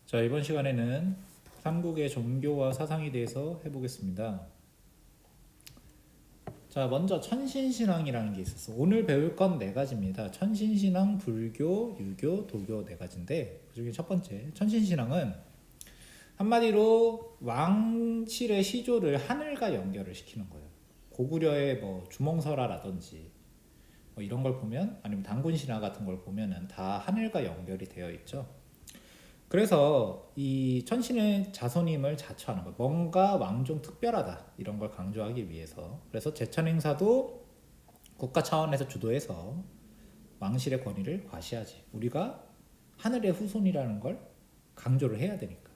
자, 이번 시간에는 삼국의 종교와 사상에 대해서 해보겠습니다. 자, 먼저 천신신앙이라는 게 있었어. 오늘 배울 건 네 가지입니다. 천신신앙, 불교, 유교, 도교 네 가지인데 그중에 첫 번째 천신신앙은 한마디로 왕실의 시조를 하늘과 연결을 시키는 거예요. 고구려의 뭐 주몽설화라든지 뭐 이런 걸 보면, 아니면 단군신화 같은 걸 보면은 다 하늘과 연결이 되어 있죠. 그래서 이 천신의 자손임을 자처하는 거, 뭔가 왕 좀 특별하다 이런 걸 강조하기 위해서. 그래서 제천 행사도 국가 차원에서 주도해서 왕실의 권위를 과시하지, 우리가 하늘의 후손이라는 걸 강조를 해야 되니까.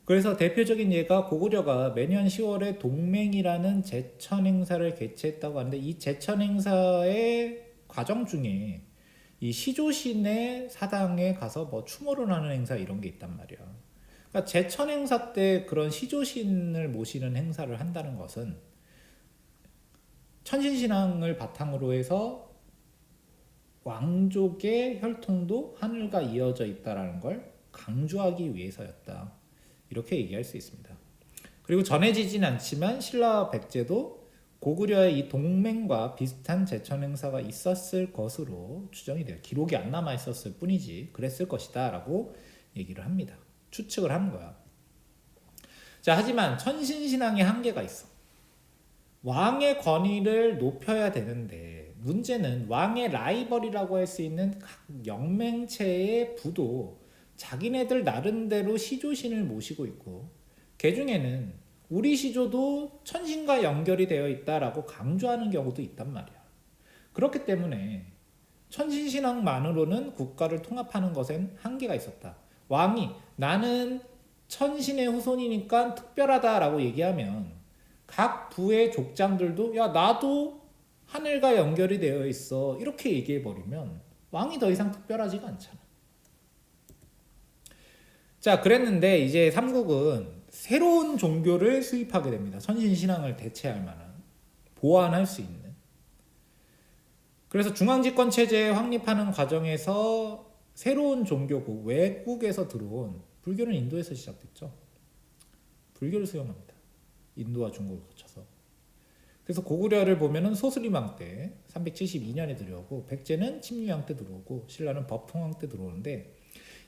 그래서 대표적인 예가 고구려가 매년 10월에 동맹이라는 제천 행사를 개최했다고 하는데, 이 제천 행사의 과정 중에 이 시조신의 사당에 가서 뭐 추모를 하는 행사 이런 게 있단 말이야. 그러니까 제천 행사 때 그런 시조신을 모시는 행사를 한다는 것은 천신신앙을 바탕으로 해서 왕족의 혈통도 하늘과 이어져 있다라는 걸 강조하기 위해서였다, 이렇게 얘기할 수 있습니다. 그리고 전해지진 않지만 신라와 백제도 고구려의 이 동맹과 비슷한 제천 행사가 있었을 것으로 추정이 돼요. 기록이 안 남아 있었을 뿐이지 그랬을 것이다 라고 얘기를 합니다. 추측을 하는 거야. 자, 하지만 천신신앙의 한계가 있어. 왕의 권위를 높여야 되는데 문제는 왕의 라이벌이라고 할 수 있는 각 영맹체의 부도 자기네들 나름대로 시조신을 모시고 있고, 그 중에는 우리 시조도 천신과 연결이 되어 있다라고 강조하는 경우도 있단 말이야. 그렇기 때문에 천신신앙만으로는 국가를 통합하는 것엔 한계가 있었다. 왕이 나는 천신의 후손이니까 특별하다라고 얘기하면 각 부의 족장들도 야 나도 하늘과 연결이 되어 있어 이렇게 얘기해버리면 왕이 더 이상 특별하지가 않잖아. 자, 그랬는데 이제 삼국은 새로운 종교를 수입하게 됩니다. 천신신앙을 대체할 만한, 보완할 수 있는. 그래서 중앙집권 체제에 확립하는 과정에서 새로운 종교고 외국에서 들어온 불교는 인도에서 시작됐죠. 불교를 수용합니다. 인도와 중국을 거쳐서. 그래서 고구려를 보면은 소스리망 때 372년에 들어오고, 백제는 침류왕 때 들어오고, 신라는 법통왕 때 들어오는데,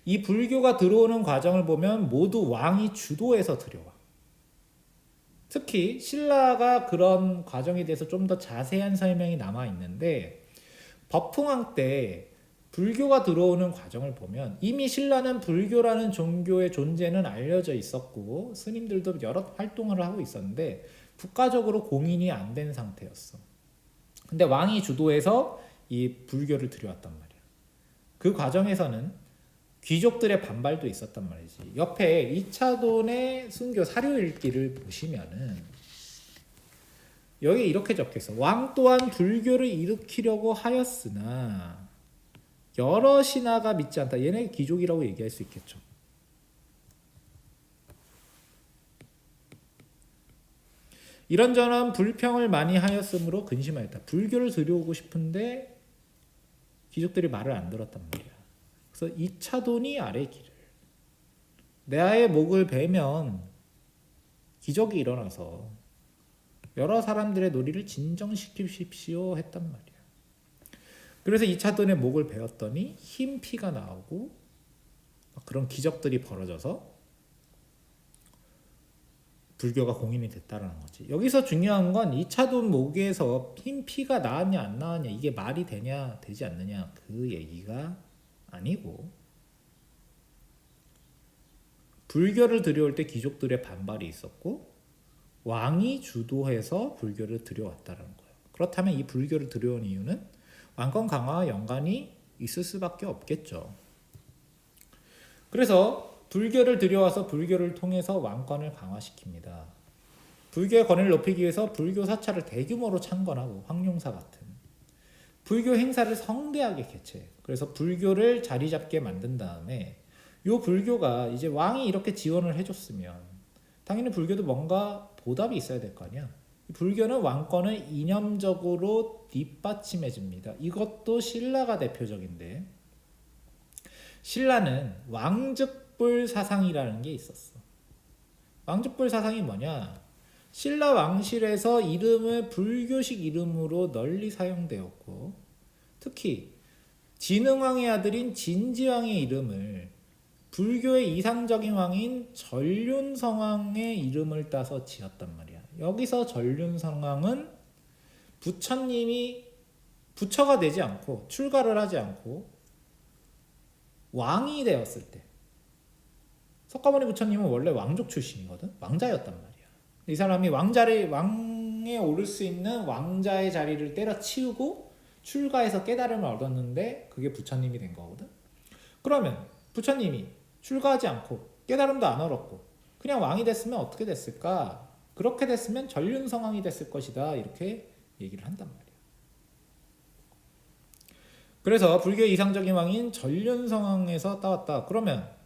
이 불교가 들어오는 과정을 보면 모두 왕이 주도해서 들여와. 특히 신라가 그런 과정에 대해서 좀 더 자세한 설명이 남아 있는데, 법통왕 때 불교가 들어오는 과정을 보면 이미 신라는 불교라는 종교의 존재는 알려져 있었고 스님들도 여러 활동을 하고 있었는데 국가적으로 공인이 안 된 상태였어. 근데 왕이 주도해서 이 불교를 들여왔단 말이야. 그 과정에서는 귀족들의 반발도 있었단 말이지. 옆에 이차돈의 순교 사료일기를 보시면은 여기 이렇게 적혀있어. 왕 또한 불교를 일으키려고 하였으나 여러 신하가 믿지 않다. 얘네 귀족이라고 얘기할 수 있겠죠. 이런저런 불평을 많이 하였으므로 근심하였다. 불교를 들여오고 싶은데 귀족들이 말을 안 들었단 말이야. 그래서 이차돈이 아래 길을, 내 아의 목을 베면 기적이 일어나서 여러 사람들의 놀이를 진정시키십시오 했단 말이야. 그래서 이차돈의 목을 베었더니 흰 피가 나오고 그런 기적들이 벌어져서 불교가 공인이 됐다라는 거지. 여기서 중요한 건 이차돈 목에서 흰 피가 나왔냐 안 나왔냐 이게 말이 되냐 되지 않느냐 그 얘기가 아니고, 불교를 들여올 때 귀족들의 반발이 있었고 왕이 주도해서 불교를 들여왔다는 거예요. 그렇다면 이 불교를 들여온 이유는 왕권 강화와 연관이 있을 수밖에 없겠죠. 그래서 불교를 들여와서 불교를 통해서 왕권을 강화시킵니다. 불교의 권위를 높이기 위해서 불교 사찰을 대규모로 창건하고 황룡사 같은 불교 행사를 성대하게 개최해. 그래서 불교를 자리 잡게 만든 다음에 요 불교가 이제 왕이 이렇게 지원을 해줬으면 당연히 불교도 뭔가 보답이 있어야 될 거 아니야. 불교는 왕권을 이념적으로 뒷받침해줍니다. 이것도 신라가 대표적인데, 신라는 왕즉 왕족불 사상이라는 게 있었어. 왕족불 사상이 뭐냐? 신라 왕실에서 이름을 불교식 이름으로 널리 사용되었고, 특히 진흥왕의 아들인 진지왕의 이름을 불교의 이상적인 왕인 전륜성왕의 이름을 따서 지었단 말이야. 여기서 전륜성왕은 부처님이 부처가 되지 않고 출가를 하지 않고 왕이 되었을 때, 석가모니 부처님은 원래 왕족 출신이거든. 왕자였단 말이야. 이 사람이 왕에 오를 수 있는 왕자의 자리를 때려치우고 출가해서 깨달음을 얻었는데 그게 부처님이 된 거거든. 그러면 부처님이 출가하지 않고 깨달음도 안 얻었고 그냥 왕이 됐으면 어떻게 됐을까? 그렇게 됐으면 전륜성왕이 됐을 것이다. 이렇게 얘기를 한단 말이야. 그래서 불교의 이상적인 왕인 전륜성왕에서 따왔다. 그러면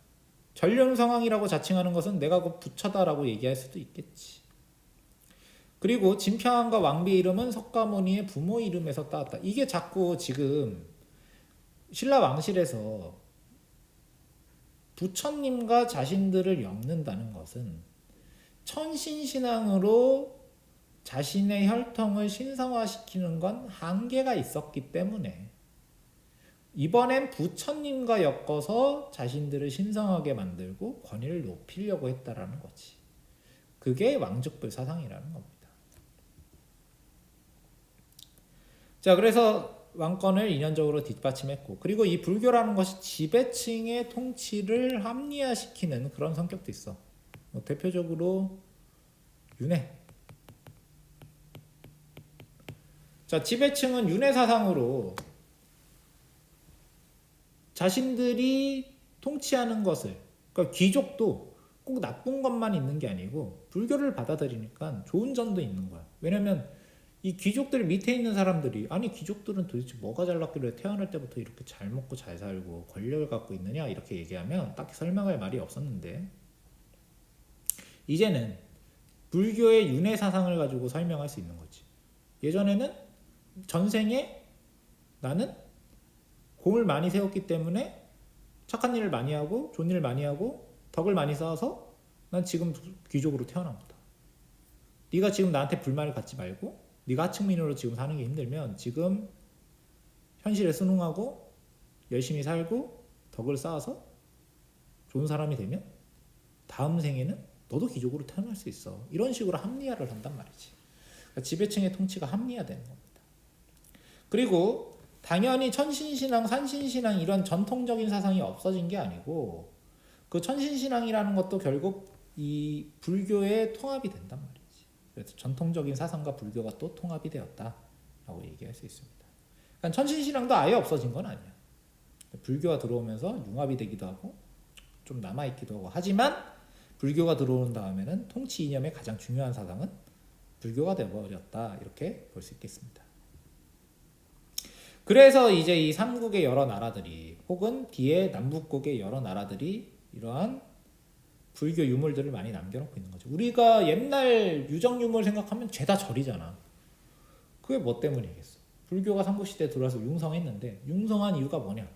전륜성왕이라고 자칭하는 것은 내가 곧 부처다라고 얘기할 수도 있겠지. 그리고 진평왕과 왕비의 이름은 석가모니의 부모 이름에서 따왔다. 이게 자꾸 지금 신라 왕실에서 부처님과 자신들을 엮는다는 것은 천신신앙으로 자신의 혈통을 신성화시키는 건 한계가 있었기 때문에 이번엔 부처님과 엮어서 자신들을 신성하게 만들고 권위를 높이려고 했다라는 거지. 그게 왕족불 사상이라는 겁니다. 자, 그래서 왕권을 인연적으로 뒷받침했고, 그리고 이 불교라는 것이 지배층의 통치를 합리화시키는 그런 성격도 있어. 대표적으로 윤회. 자, 지배층은 윤회 사상으로 자신들이 통치하는 것을, 그러니까 귀족도 꼭 나쁜 것만 있는 게 아니고 불교를 받아들이니까 좋은 점도 있는 거야. 왜냐면 이 귀족들 밑에 있는 사람들이, 아니 귀족들은 도대체 뭐가 잘났길래 태어날 때부터 이렇게 잘 먹고 잘 살고 권력을 갖고 있느냐 이렇게 얘기하면 딱히 설명할 말이 없었는데, 이제는 불교의 윤회 사상을 가지고 설명할 수 있는 거지. 예전에는 전생에 나는 공을 많이 세웠기 때문에 착한 일을 많이 하고 좋은 일을 많이 하고 덕을 많이 쌓아서 난 지금 귀족으로 태어난 거다. 네가 지금 나한테 불만을 갖지 말고 네가 하층민으로 지금 사는 게 힘들면 지금 현실에 순응하고 열심히 살고 덕을 쌓아서 좋은 사람이 되면 다음 생에는 너도 귀족으로 태어날 수 있어. 이런 식으로 합리화를 한단 말이지. 그러니까 지배층의 통치가 합리화되는 겁니다. 그리고 당연히 천신신앙, 산신신앙 이런 전통적인 사상이 없어진 게 아니고 그 천신신앙이라는 것도 결국 이 불교의 통합이 된단 말이지. 그래서 전통적인 사상과 불교가 또 통합이 되었다라고 얘기할 수 있습니다. 그러니까 천신신앙도 아예 없어진 건 아니야. 불교가 들어오면서 융합이 되기도 하고 좀 남아있기도 하고, 하지만 불교가 들어온 다음에는 통치 이념의 가장 중요한 사상은 불교가 되어버렸다, 이렇게 볼 수 있겠습니다. 그래서 이제 이 삼국의 여러 나라들이 혹은 뒤에 남북국의 여러 나라들이 이러한 불교 유물들을 많이 남겨놓고 있는 거죠. 우리가 옛날 유적 유물 생각하면 죄다 절이잖아. 그게 뭐 때문이겠어? 불교가 삼국시대에 들어와서 융성했는데 융성한 이유가 뭐냐?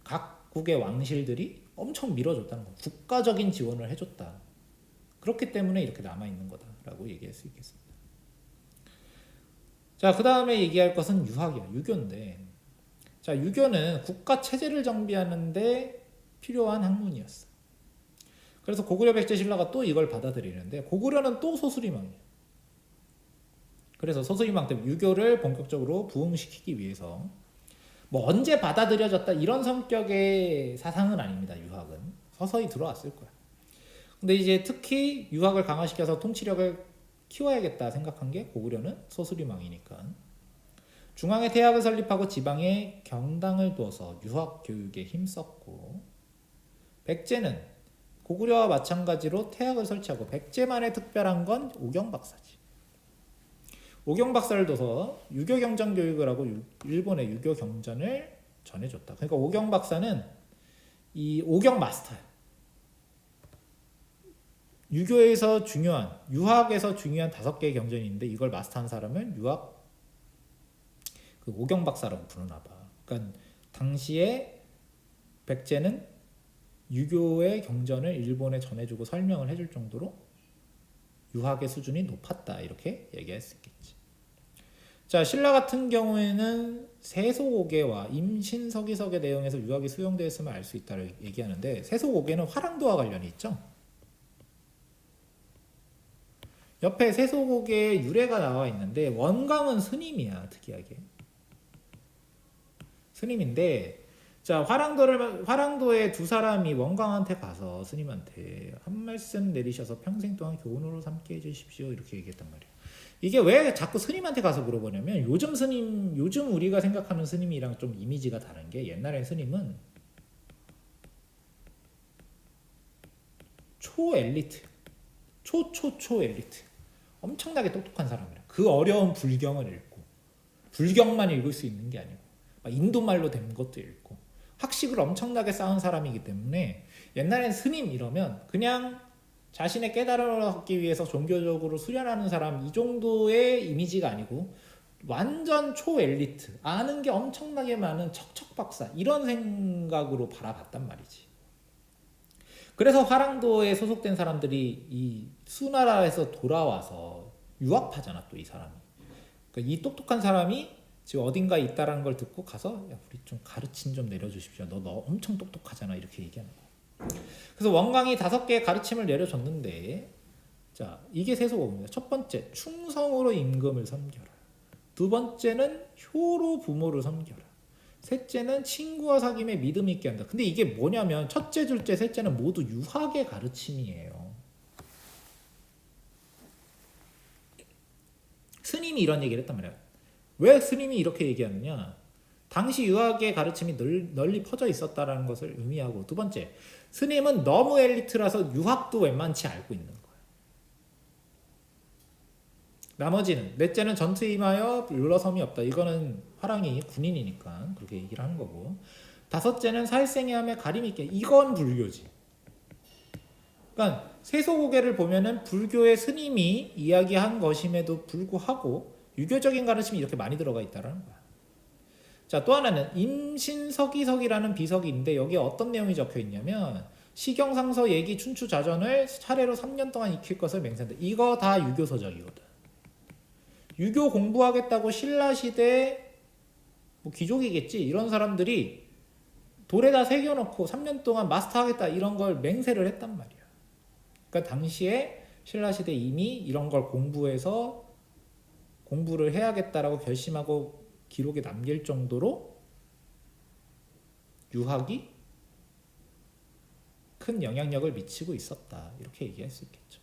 각국의 왕실들이 엄청 밀어줬다는 거. 국가적인 지원을 해줬다. 그렇기 때문에 이렇게 남아있는 거다라고 얘기할 수 있겠습니다. 자, 그 다음에 얘기할 것은 유학이야. 유교인데, 자, 유교는 국가 체제를 정비하는데 필요한 학문이었어. 그래서 고구려 백제신라가 또 이걸 받아들이는데, 고구려는 또 소수리망이야. 그래서 소수리망 때문에 유교를 본격적으로 부흥시키기 위해서 뭐 언제 받아들여졌다 이런 성격의 사상은 아닙니다. 유학은 서서히 들어왔을 거야. 근데 이제 특히 유학을 강화시켜서 통치력을 키워야겠다 생각한 게 고구려는 소수리망이니까 중앙에 태학을 설립하고 지방에 경당을 두어서 유학 교육에 힘썼고, 백제는 고구려와 마찬가지로 태학을 설치하고, 백제만의 특별한 건 오경박사지. 오경박사를 둬서 유교경전 교육을 하고 일본의 유교경전을 전해줬다. 그러니까 오경박사는 이 오경마스터야. 유교에서 중요한, 유학에서 중요한 5개의 경전이 있는데 이걸 마스터한 사람을 유학 그 오경박사라고 부르나 봐. 그러니까 당시에 백제는 유교의 경전을 일본에 전해주고 설명을 해줄 정도로 유학의 수준이 높았다 이렇게 얘기할 수 있겠지. 자, 신라 같은 경우에는 세소고개와 임신서기석의 내용에서 유학이 수용되었음을 알 수 있다고 얘기하는데 세소고개는 화랑도와 관련이 있죠. 옆에 세소고개의 유래가 나와 있는데 원광은 스님이야. 특이하게 스님인데 자 화랑도에 두 사람이 원광한테 가서 스님한테 한 말씀 내리셔서 평생 동안 교훈으로 삼게 해주십시오 이렇게 얘기했단 말이야. 이게 왜 자꾸 스님한테 가서 물어보냐면 요즘 우리가 생각하는 스님이랑 좀 이미지가 다른 게 옛날에 스님은 초엘리트 초초초엘리트 엄청나게 똑똑한 사람이라 그 어려운 불경을 읽고 불경만 읽을 수 있는 게 아니고 막 인도말로 된 것도 읽고 학식을 엄청나게 쌓은 사람이기 때문에 옛날엔 스님 이러면 그냥 자신의 깨달음을 얻기 위해서 종교적으로 수련하는 사람 이 정도의 이미지가 아니고 완전 초엘리트 아는 게 엄청나게 많은 척척박사 이런 생각으로 바라봤단 말이지. 그래서 화랑도에 소속된 사람들이 이 수나라에서 돌아와서 유학파잖아 또 이 사람이. 그러니까 이 똑똑한 사람이 지금 어딘가에 있다라는 걸 듣고 가서 야 우리 좀 가르침 좀 내려주십시오. 너 엄청 똑똑하잖아 이렇게 얘기하는 거. 그래서 원광이 5개의 가르침을 내려줬는데 자 이게 세소고개입니다. 첫 번째 충성으로 임금을 섬겨라. 두 번째는 효로 부모를 섬겨라. 셋째는 친구와 사귐에 믿음 있게 한다. 근데 이게 뭐냐면 첫째, 둘째, 셋째는 모두 유학의 가르침이에요. 스님이 이런 얘기를 했단 말이야. 왜 스님이 이렇게 얘기하느냐? 당시 유학의 가르침이 널리 퍼져 있었다라는 것을 의미하고 두 번째, 스님은 너무 엘리트라서 유학도 웬만치 알고 있는 거예요. 나머지는 넷째는 전투에 임하여 물러섬이 없다. 이거는 화랑이 군인이니까 그렇게 얘기를 하는 거고 다섯째는 사회생의 함에 가림 있게 이건 불교지. 그러니까 세소고개를 보면은 불교의 스님이 이야기한 것임에도 불구하고 유교적인 가르침이 이렇게 많이 들어가 있다는 거야. 자, 또 하나는 임신서기석이라는 비석이 있는데 여기에 어떤 내용이 적혀 있냐면 시경상서 얘기 춘추자전을 차례로 3년 동안 익힐 것을 맹세한다. 이거 다 유교서적이거든. 유교 공부하겠다고 신라시대 뭐 귀족이겠지 이런 사람들이 돌에다 새겨놓고 3년 동안 마스터하겠다 이런 걸 맹세를 했단 말이야. 그러니까 당시에 신라시대 이미 이런 걸 공부해서 공부를 해야겠다라고 결심하고 기록에 남길 정도로 유학이 큰 영향력을 미치고 있었다 이렇게 얘기할 수 있겠죠.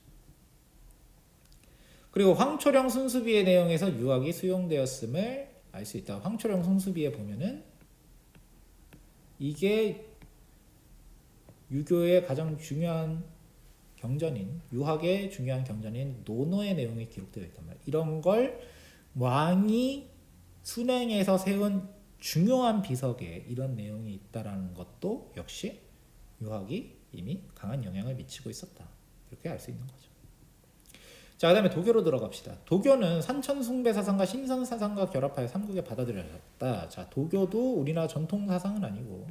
그리고 황초령 순수비의 내용에서 유학이 수용되었음을 알 수 있다. 황초령 순수비에 보면은 이게 유교의 가장 중요한 경전인 유학의 중요한 경전인 논어의 내용이 기록되어 있단 말이에요. 이런 걸 왕이 순행해서 세운 중요한 비석에 이런 내용이 있다라는 것도 역시 유학이 이미 강한 영향을 미치고 있었다. 이렇게 알 수 있는 거죠. 자, 그 다음에 도교로 들어갑시다. 도교는 산천숭배 사상과 신선 사상과 결합하여 삼국에 받아들여졌다. 자, 도교도 우리나라 전통 사상은 아니고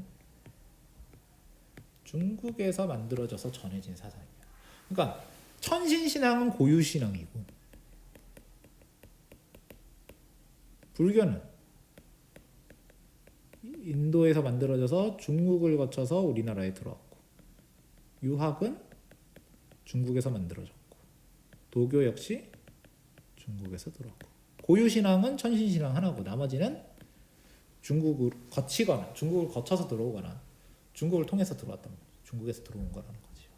중국에서 만들어져서 전해진 사상이야. 그러니까 천신신앙은 고유신앙이고 불교는 인도에서 만들어져서 중국을 거쳐서 우리나라에 들어왔고 유학은 중국에서 만들어졌고 도교 역시 중국에서 들어왔고 고유신앙은 천신신앙 하나고 나머지는 중국을 거치거나 중국을 거쳐서 들어오거나 중국을 통해서 들어왔단 말이에요. 중국에서 들어온 거라는 거죠.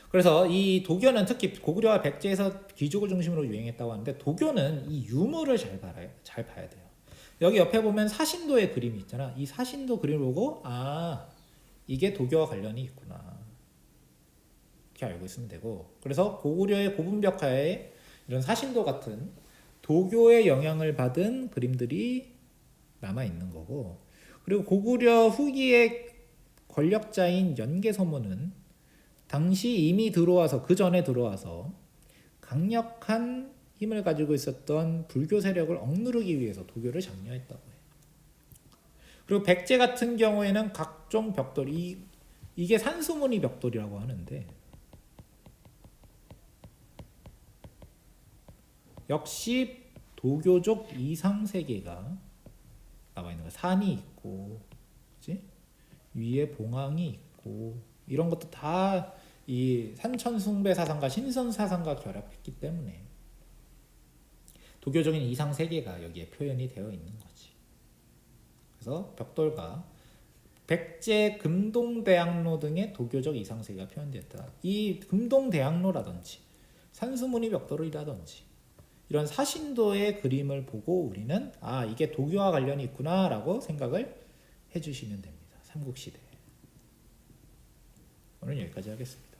그래서 이 도교는 특히 고구려와 백제에서 귀족을 중심으로 유행했다고 하는데 도교는 이 유물을 잘 봐야 돼요. 여기 옆에 보면 사신도의 그림이 있잖아. 이 사신도 그림을 보고 아 이게 도교와 관련이 있구나 이렇게 알고 있으면 되고 그래서 고구려의 고분벽화에 이런 사신도 같은 도교의 영향을 받은 그림들이 남아있는 거고 그리고 고구려 후기의 권력자인 연개소문은 당시 이미 들어와서 그 전에 들어와서 강력한 힘을 가지고 있었던 불교 세력을 억누르기 위해서 도교를 장려했다고 해요. 그리고 백제 같은 경우에는 각종 벽돌 이 이게 산수문이 벽돌이라고 하는데 역시 도교적 이상 세계가 나와 있는 거야. 산이 있고, 그치? 위에 봉황이 있고 이런 것도 다 이 산천숭배 사상과 신선 사상과 결합했기 때문에 도교적인 이상 세계가 여기에 표현이 되어 있는 거지. 그래서 벽돌과 백제 금동대학로 등의 도교적 이상 세계가 표현되었다. 이 금동대학로라든지 산수문이 벽돌이라든지 이런 사신도의 그림을 보고 우리는 아 이게 도교와 관련이 있구나라고 생각을 해주시면 됩니다. 삼국시대. 오늘 여기까지 하겠습니다.